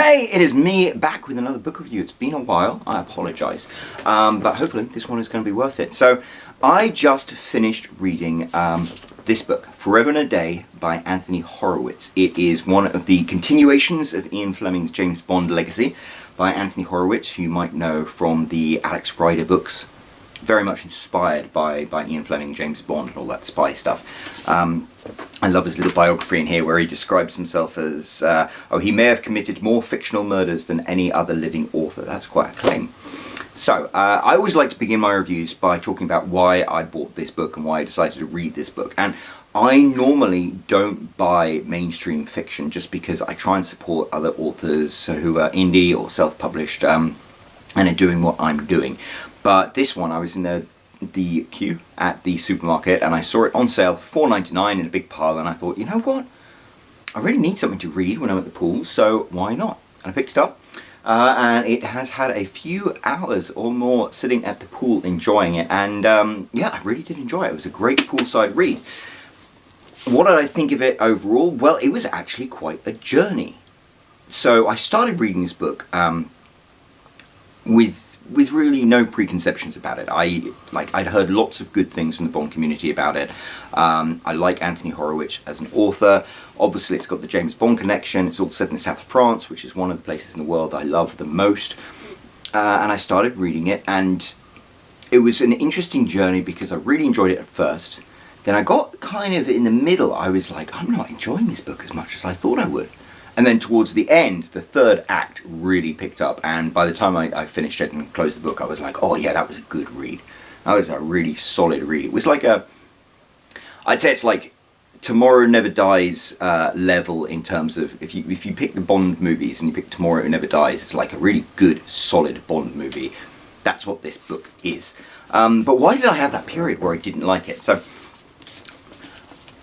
Hey, it is me back with another book review. It's been a while, I apologise, but hopefully this one is going to be worth it. So, I just finished reading this book, Forever and a Day by Anthony Horowitz. It is one of the continuations of Ian Fleming's James Bond legacy by Anthony Horowitz, who you might know from the Alex Rider books. Very much inspired by Ian Fleming, James Bond, and all that spy stuff. I love his little biography in here where he describes himself as, he may have committed more fictional murders than any other living author. That's quite a claim. So, I always like to begin my reviews by talking about why I bought this book and why I decided to read this book. And I normally don't buy mainstream fiction just because I try and support other authors who are indie or self-published and are doing what I'm doing. But this one, I was in the queue at the supermarket and I saw it on sale for $4.99 in a big pile, and I thought, you know what? I really need something to read when I'm at the pool, so why not? And I picked it up, and it has had a few hours or more sitting at the pool enjoying it, and yeah, I really did enjoy it. It was a great poolside read. What did I think of it overall? Well, it was actually quite a journey. So I started reading this book with really no preconceptions about it. I'd heard lots of good things from the Bond community about it. I like Anthony Horowitz as an author. Obviously it's got the James Bond connection. It's all set in the south of France, which is one of the places in the world I love the most. And I started reading it, and it was an interesting journey because I really enjoyed it at first. Then I got kind of in the middle. I was like, I'm not enjoying this book as much as I thought I would. And then towards the end, the third act really picked up, and by the time I finished it and closed the book, I was like, oh yeah, that was a good read. That was a really solid read. It was like I'd say it's like Tomorrow Never Dies level in terms of, if you pick the Bond movies and you pick Tomorrow Never Dies, it's like a really good, solid Bond movie. That's what this book is. But why did I have that period where I didn't like it? So,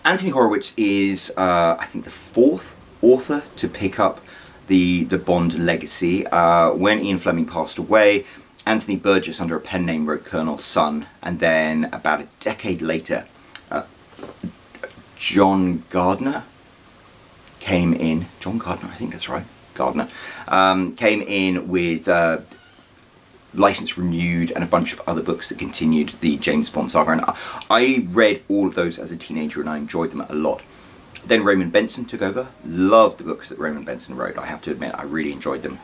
Anthony Horowitz is, I think, the fourth author to pick up the Bond legacy. When Ian Fleming passed away, Anthony Burgess, under a pen name, wrote Colonel's Son, and then about a decade later, John Gardner came in. John Gardner, I think that's right. Gardner came in with license renewed and a bunch of other books that continued the James Bond saga. And I read all of those as a teenager, and I enjoyed them a lot. Then Raymond Benson took over. Loved the books that Raymond Benson wrote, I have to admit. I really enjoyed them.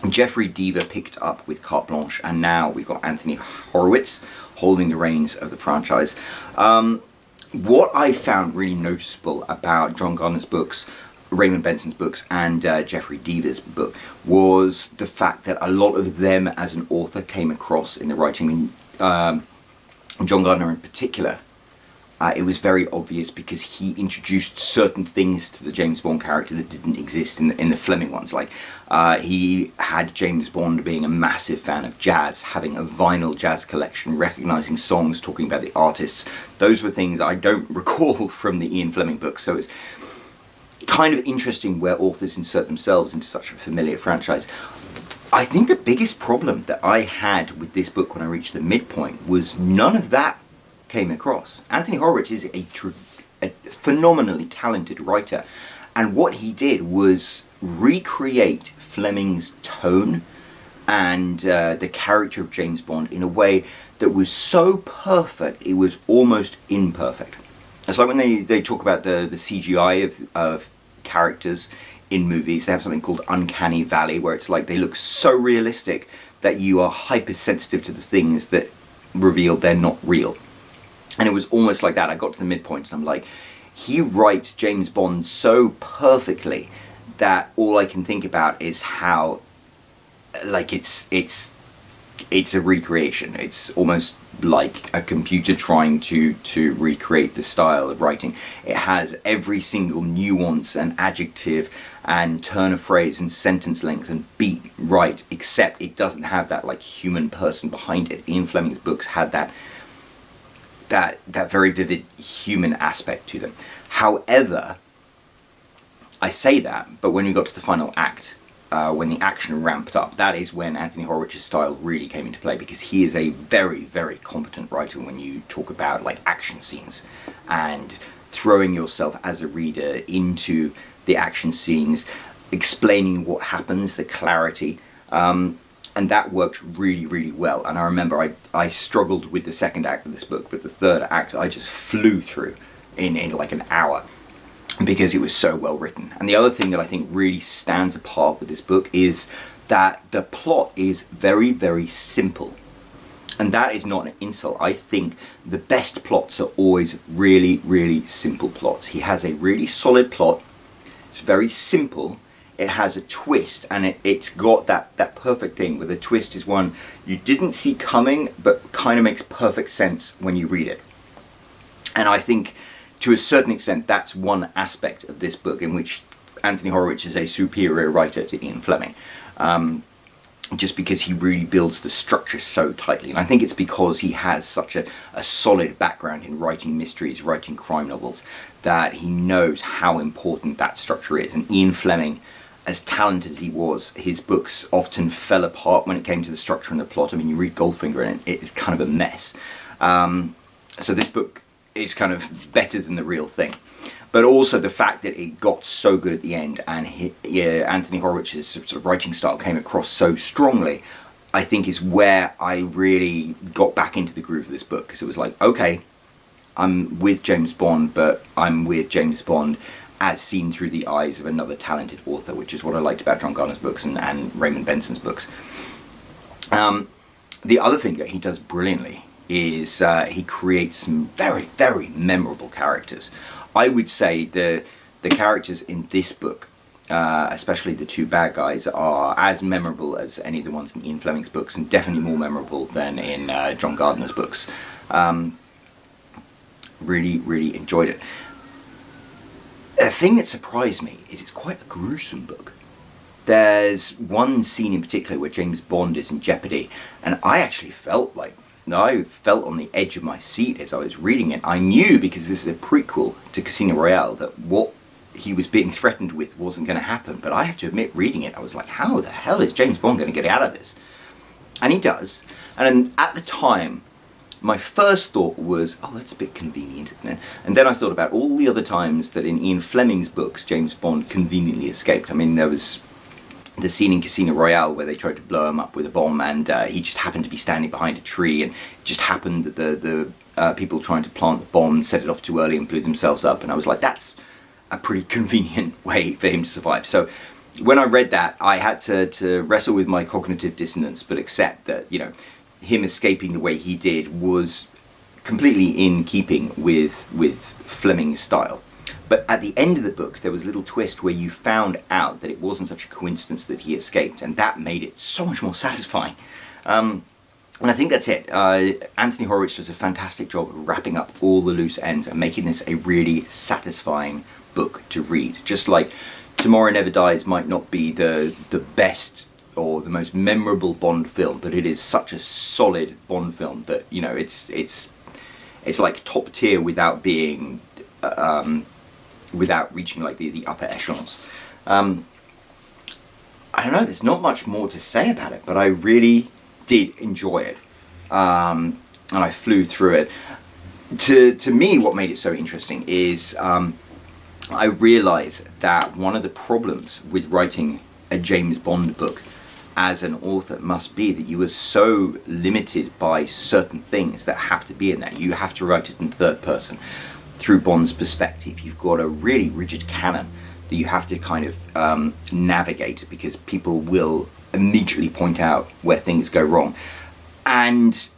Jeffrey Deaver picked up with Carte Blanche, and now we've got Anthony Horowitz holding the reins of the franchise. What I found really noticeable about John Gardner's books, Raymond Benson's books, and Jeffrey Deaver's book was the fact that a lot of them as an author came across in the writing. John Gardner in particular, it was very obvious because he introduced certain things to the James Bond character that didn't exist in the Fleming ones. Like, he had James Bond being a massive fan of jazz, having a vinyl jazz collection, recognising songs, talking about the artists. Those were things I don't recall from the Ian Fleming books, so it's kind of interesting where authors insert themselves into such a familiar franchise. I think the biggest problem that I had with this book when I reached the midpoint was none of that came across. Anthony Horowitz is a phenomenally talented writer, and what he did was recreate Fleming's tone and the character of James Bond in a way that was so perfect it was almost imperfect. It's like when they talk about the CGI of characters in movies, they have something called Uncanny Valley, where it's like they look so realistic that you are hypersensitive to the things that reveal they're not real. And it was almost like that. I got to the midpoint and I'm like, he writes James Bond so perfectly that all I can think about is how, like, it's a recreation. It's almost like a computer trying to recreate the style of writing. It has every single nuance and adjective and turn of phrase and sentence length and beat right, except it doesn't have that, like, human person behind it. Ian Fleming's books had that very vivid human aspect to them. However, I say that, but when we got to the final act, when the action ramped up, that is when Anthony Horowitz's style really came into play, because he is a very, very competent writer when you talk about, like, action scenes and throwing yourself as a reader into the action scenes. explaining what happens, the clarity, and that worked really, really well. And I remember I struggled with the second act of this book, but the third act I just flew through in like an hour, because it was so well written. And the other thing that I think really stands apart with this book is that the plot is very, very simple. And that is not an insult. I think the best plots are always really, really simple plots. He has a really solid plot. It's very simple. It has a twist, and it's got that perfect thing where the twist is one you didn't see coming, but kind of makes perfect sense when you read it. And I think, to a certain extent, that's one aspect of this book in which Anthony Horowitz is a superior writer to Ian Fleming. Just because he really builds the structure so tightly. And I think it's because he has such a solid background in writing mysteries, writing crime novels, that he knows how important that structure is. And Ian Fleming, as talented as he was, his books often fell apart when it came to the structure and the plot. I mean, you read Goldfinger and it is kind of a mess. So this book is kind of better than the real thing. But also the fact that it got so good at the end, and Anthony Horowitz's sort of writing style came across so strongly, I think is where I really got back into the groove of this book. Because it was like, okay, I'm with James Bond, but I'm with James Bond as seen through the eyes of another talented author, which is what I liked about John Gardner's books and Raymond Benson's books. The other thing that he does brilliantly is he creates some very, very memorable characters. I would say the characters in this book, especially the two bad guys, are as memorable as any of the ones in Ian Fleming's books, and definitely more memorable than in John Gardner's books. Really, really enjoyed it. The thing that surprised me is it's quite a gruesome book. There's one scene in particular where James Bond is in jeopardy, and I actually felt on the edge of my seat as I was reading it. I knew, because this is a prequel to Casino Royale, that what he was being threatened with wasn't going to happen. But I have to admit, reading it, I was like, how the hell is James Bond going to get out of this? And he does. And at the time, my first thought was, oh, that's a bit convenient, isn't it? And then I thought about all the other times that in Ian Fleming's books, James Bond conveniently escaped. I mean, there was the scene in Casino Royale where they tried to blow him up with a bomb, and he just happened to be standing behind a tree, and it just happened that the people trying to plant the bomb set it off too early and blew themselves up. And I was like, that's a pretty convenient way for him to survive. So when I read that, I had to wrestle with my cognitive dissonance, but accept that, you know, him escaping the way he did was completely in keeping with Fleming's style. But at the end of the book, there was a little twist where you found out that it wasn't such a coincidence that he escaped, and that made it so much more satisfying. And I think that's it. Anthony Horowitz does a fantastic job of wrapping up all the loose ends and making this a really satisfying book to read. Just like Tomorrow Never Dies might not be the best or the most memorable Bond film, but it is such a solid Bond film that, you know, it's like top tier without being without reaching like the upper echelons. I don't know, there's not much more to say about it, but I really did enjoy it, and I flew through it. To me, what made it so interesting is I realised that one of the problems with writing a James Bond book as an author must be that you are so limited by certain things that have to be in there. You have to write it in third person, through Bond's perspective. You've got a really rigid canon that you have to kind of navigate, because people will immediately point out where things go wrong. And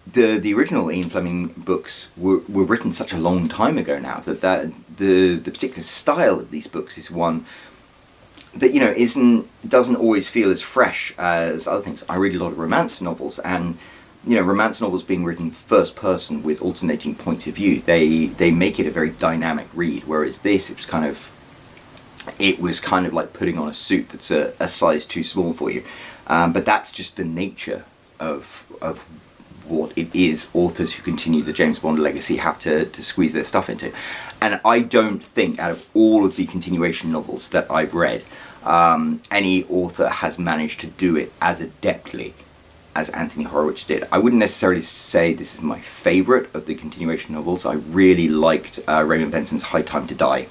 the original Ian Fleming books were written such a long time ago now that the particular style of these books is one that, you know, doesn't always feel as fresh as other things. I read a lot of romance novels, and, you know, romance novels being written first person with alternating points of view, they make it a very dynamic read, whereas this, it was kind of like putting on a suit that's a size too small for you. But that's just the nature of what it is authors who continue the James Bond legacy have to squeeze their stuff into. And I don't think, out of all of the continuation novels that I've read, any author has managed to do it as adeptly as Anthony Horowitz did. I wouldn't necessarily say this is my favourite of the continuation novels. I really liked Raymond Benson's High Time to Die,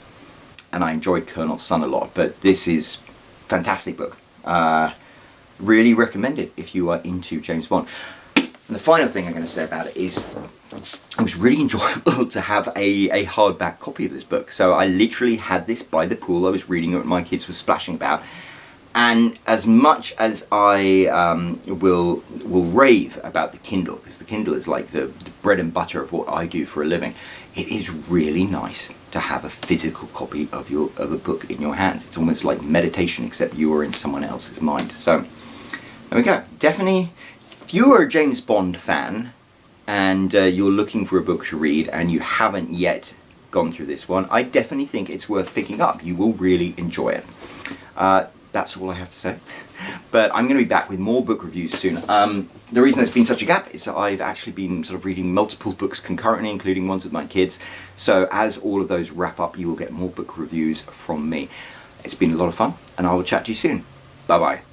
and I enjoyed Colonel's Son a lot, but this is fantastic book. Really recommend it if you are into James Bond. And the final thing I'm going to say about it is it was really enjoyable to have a hardback copy of this book. So I literally had this by the pool. I was reading it when my kids were splashing about. And as much as I will rave about the Kindle, because the Kindle is like the bread and butter of what I do for a living, it is really nice to have a physical copy of a book in your hands. It's almost like meditation, except you are in someone else's mind. So there we go. Definitely, if you are a James Bond fan and you're looking for a book to read and you haven't yet gone through this one, I definitely think it's worth picking up. You will really enjoy it. That's all I have to say. But I'm going to be back with more book reviews soon. The reason there's been such a gap is that I've actually been sort of reading multiple books concurrently, including ones with my kids. So as all of those wrap up, you will get more book reviews from me. It's been a lot of fun, and I will chat to you soon. Bye bye.